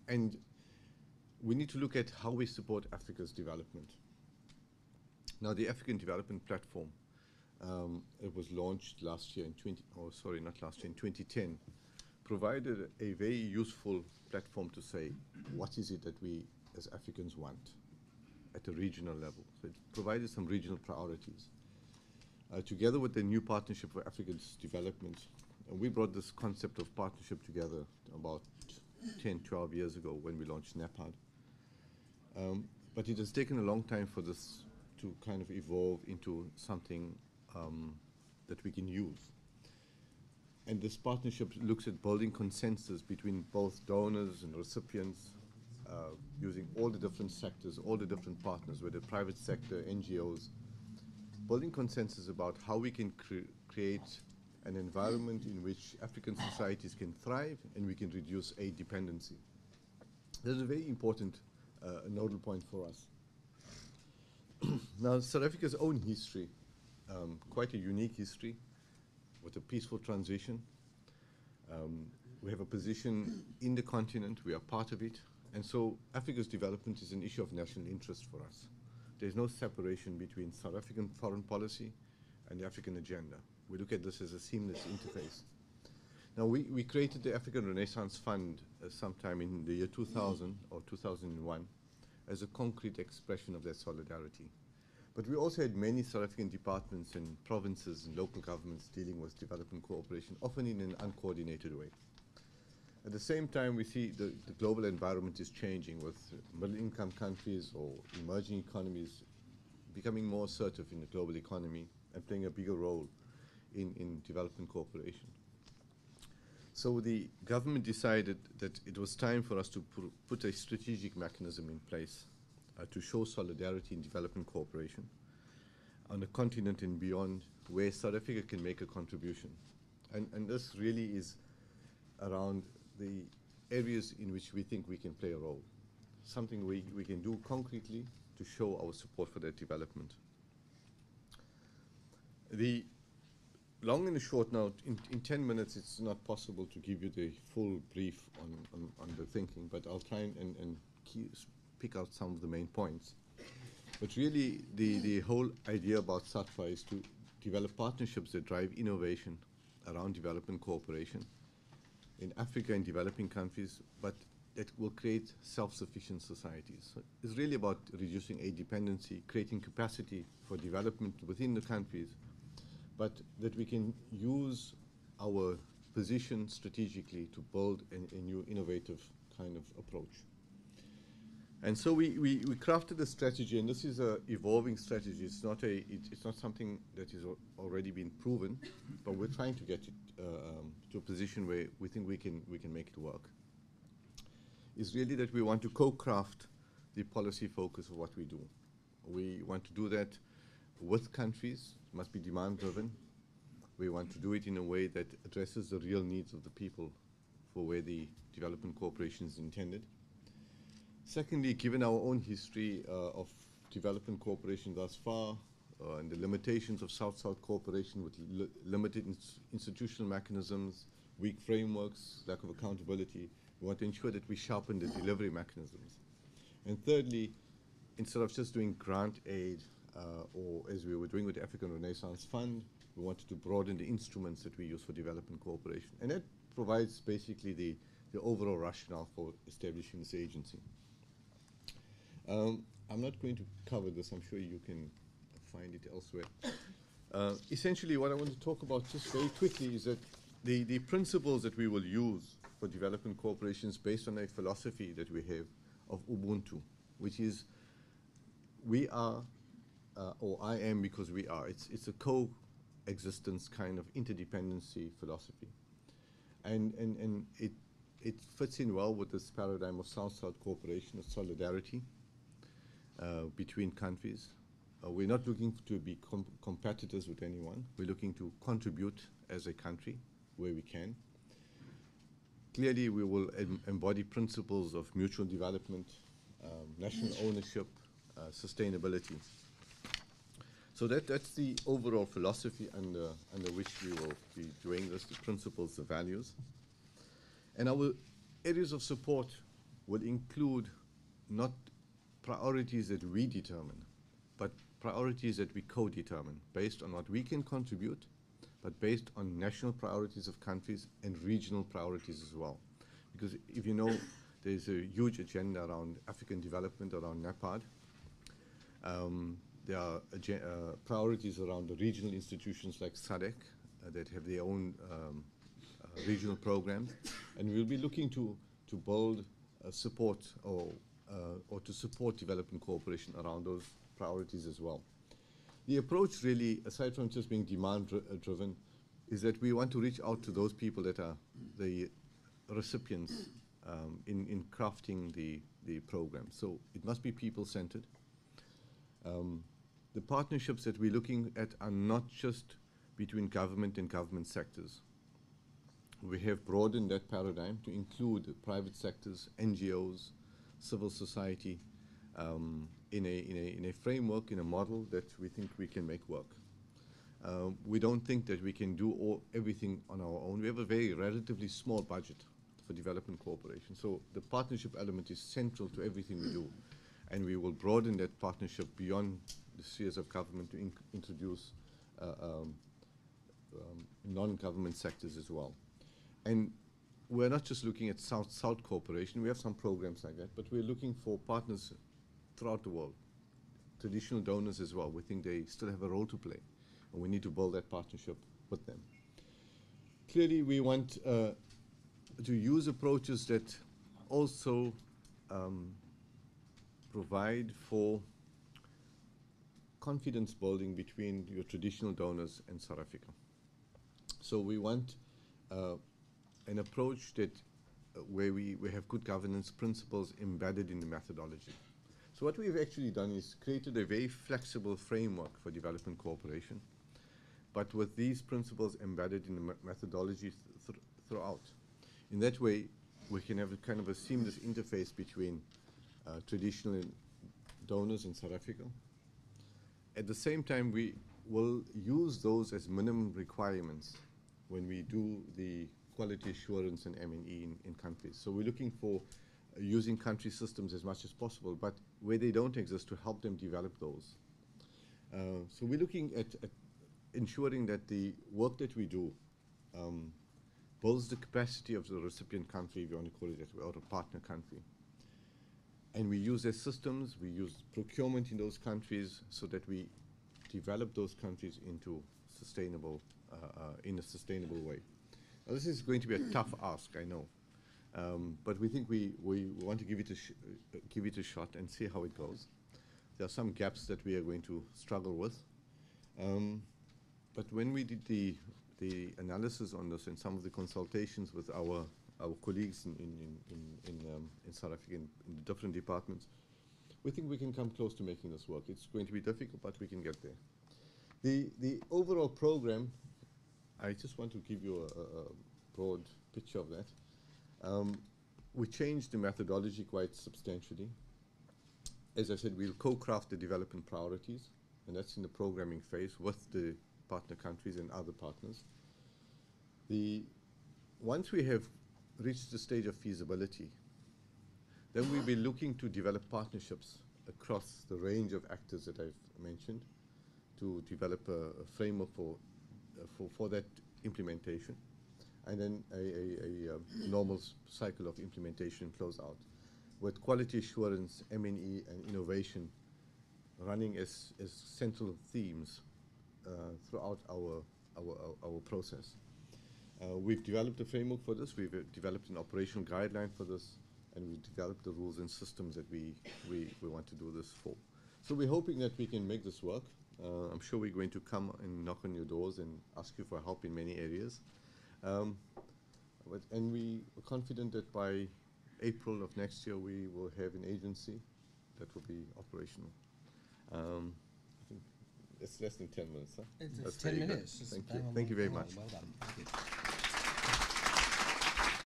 And we need to look at how we support Africa's development. Now, the African Development Platform, it was launched last year in 2010, provided a very useful platform to say, what is it that we as Africans want at a regional level? So it provided some regional priorities. Together with the new Partnership for Africa's Development, we brought this concept of partnership together about 10, 12 years ago when we launched NEPAD. But it has taken a long time for this to kind of evolve into something that we can use. And this partnership looks at building consensus between both donors and recipients, using all the different sectors, all the different partners, whether private sector, NGOs, building consensus about how we can create an environment in which African societies can thrive and we can reduce aid dependency. That's a very important nodal point for us. Now, South Africa's own history, quite a unique history with a peaceful transition. We have a position in the continent, we are part of it, and so Africa's development is an issue of national interest for us. There's no separation between South African foreign policy and the African agenda. We look at this as a seamless interface. Now, we created the African Renaissance Fund sometime in the year 2000 or 2001 as a concrete expression of that solidarity. But we also had many South African departments and provinces and local governments dealing with development cooperation, often in an uncoordinated way. At the same time, we see the global environment is changing, with middle-income countries or emerging economies becoming more assertive in the global economy and playing a bigger role in development cooperation. So the government decided that it was time for us to put a strategic mechanism in place to show solidarity in development cooperation on the continent and beyond, where South Africa can make a contribution. And this really is around the areas in which we think we can play a role, something we can do concretely to show our support for that development. The long and the short now, in 10 minutes, it's not possible to give you the full brief on the thinking, but I'll try and pick out some of the main points. But really, the whole idea about SATFA is to develop partnerships that drive innovation around development cooperation in Africa and developing countries, but that will create self-sufficient societies. So it's really about reducing aid dependency, creating capacity for development within the countries, but that we can use our position strategically to build a new innovative kind of approach. And so we crafted a strategy, and this is an evolving strategy. It's not something that is already been proven, but we're trying to get it to a position where we think we can make it work. It's really that we want to co-craft the policy focus of what we do. We want to do that with countries. It must be demand-driven. We want to do it in a way that addresses the real needs of the people for where the development cooperation is intended. Secondly, given our own history of development cooperation thus far, and the limitations of South-South cooperation with limited institutional mechanisms, weak frameworks, lack of accountability, we want to ensure that we sharpen the delivery mechanisms. And thirdly, instead of just doing grant aid, or as we were doing with the African Renaissance Fund, we wanted to broaden the instruments that we use for development cooperation. And that provides basically the overall rationale for establishing this agency. I'm not going to cover this. I'm sure you can find it elsewhere. Essentially, what I want to talk about just very quickly is that the principles that we will use for development cooperation is based on a philosophy that we have of Ubuntu, which is we are, or I am because we are. It's a coexistence kind of interdependency philosophy. And it fits in well with this paradigm of South-South cooperation, of solidarity between countries. We're not looking to be competitors with anyone. We're looking to contribute as a country where we can. Clearly, we will embody principles of mutual development, national ownership, sustainability. So that's the overall philosophy under which we will be doing this, the principles, the values. And our areas of support will include not priorities that we determine, but priorities that we co-determine based on what we can contribute, but based on national priorities of countries and regional priorities as well. Because if you know, there's a huge agenda around African development, around NEPAD. There are priorities around the regional institutions like SADC that have their own regional programs, and we'll be looking to build support or to support development cooperation around those priorities as well. The approach really, aside from just being demand-driven, is that we want to reach out to those people that are the recipients in crafting the program. So it must be people-centered. The partnerships that we're looking at are not just between government and government sectors. We have broadened that paradigm to include private sectors, NGOs, civil society, in a framework, in a model that we think we can make work. We don't think that we can do everything on our own. We have a very relatively small budget for development cooperation. So the partnership element is central to everything we do. And we will broaden that partnership beyond the spheres of government to introduce non-government sectors as well. And we're not just looking at South-South cooperation. We have some programs like that, but we're looking for partners throughout the world, traditional donors as well. We think they still have a role to play, and we need to build that partnership with them. Clearly, we want to use approaches that also provide for confidence building between your traditional donors and South Africa. So we want an approach that where we have good governance principles embedded in the methodology. So what we've actually done is created a very flexible framework for development cooperation, but with these principles embedded in the methodology throughout. In that way, we can have a kind of a seamless interface between traditional donors in South Africa. At the same time, we will use those as minimum requirements when we do the quality assurance and M&E in countries. So we're looking for using country systems as much as possible, but where they don't exist, to help them develop those. So we're looking at ensuring that the work that we do builds the capacity of the recipient country, if you want to call it that way, or a partner country. And we use their systems, we use procurement in those countries so that we develop those countries into sustainable, in a sustainable way. Now, this is going to be a tough ask, I know. But we think we want to give it a shot and see how it goes. There are some gaps that we are going to struggle with. But when we did the analysis on this and some of the consultations with our colleagues in South Africa in the different departments, we think we can come close to making this work. It's going to be difficult, but we can get there. The overall program, I just want to give you a broad picture of that. We changed the methodology quite substantially. As I said, we'll co-craft the development priorities, and that's in the programming phase with the partner countries and other partners. Once we have reached the stage of feasibility, then we'll be looking to develop partnerships across the range of actors that I've mentioned to develop a framework for that implementation, and then a normal cycle of implementation close out, with quality assurance, M&E, and innovation running as central themes throughout our process. We've developed a framework for this. We've developed an operational guideline for this, and we've developed the rules and systems that we want to do this for. So we're hoping that we can make this work. I'm sure we're going to come and knock on your doors and ask you for help in many areas. And we are confident that by April of next year, we will have an agency that will be operational. I think it's less than 10 minutes, huh? It's 10 minutes. Thank you. Thank you very much. Well done. Thank you.